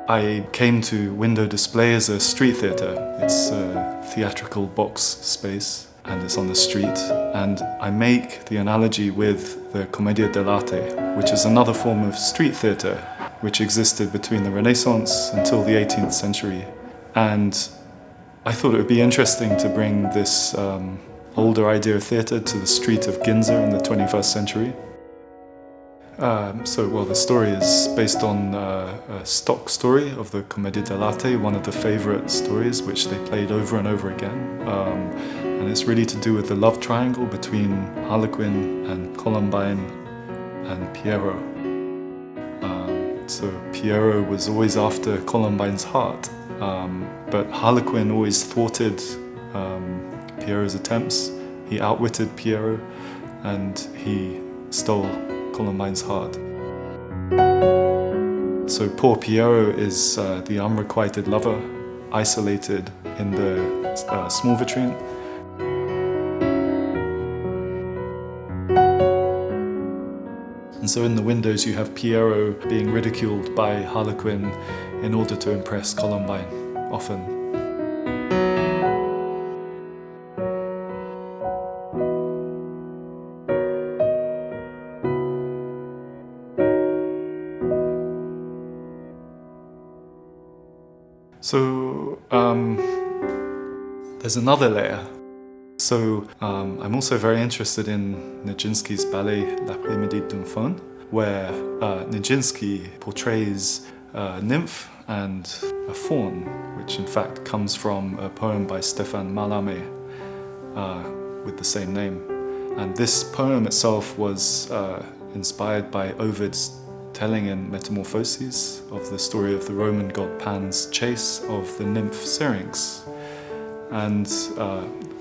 I came to Window Display as a street theatre. It's a theatrical box space and it's on the street. And I make the analogy with the Commedia dell'arte, which is another form of street theatre which existed between the Renaissance until the 18th century. And I thought it would be interesting to bring this older idea of theatre to the street of Ginza in the 21st century. The story is based on a stock story of the Commedia dell'arte, one of the favourite stories which they played over and over again. And it's really to do with the love triangle between Harlequin and Columbine and Piero. So Piero was always after Columbine's heart, but Harlequin always thwarted Piero's attempts. He outwitted Piero and he stole Columbine's heart. So poor Piero is the unrequited lover, isolated in the small vitrine. And so in the windows you have Piero being ridiculed by Harlequin in order to impress Columbine, often. So there's another layer. So I'm also very interested in Nijinsky's ballet L'après-midi d'une faune, where Nijinsky portrays a nymph and a faun, which in fact comes from a poem by Stéphane Mallarmé with the same name. And this poem itself was inspired by Ovid's telling in Metamorphoses of the story of the Roman god Pan's chase of the nymph Syrinx. And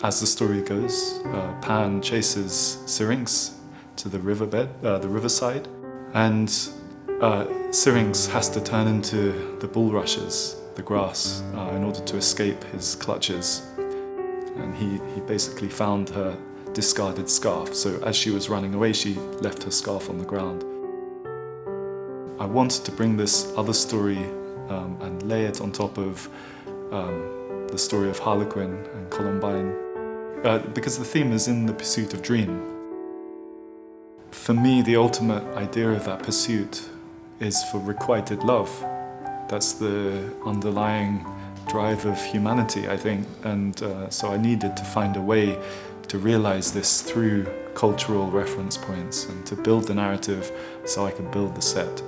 as the story goes, Pan chases Syrinx to the riverside, and Syrinx has to turn into the bulrushes, the grass, in order to escape his clutches. And he basically found her discarded scarf, so as she was running away, she left her scarf on the ground. I wanted to bring this other story and lay it on top of the story of Harlequin and Columbine, because the theme is in the pursuit of dream. For me, the ultimate idea of that pursuit is for requited love. That's the underlying drive of humanity, I think, and so I needed to find a way to realize this through cultural reference points and to build the narrative so I could build the set.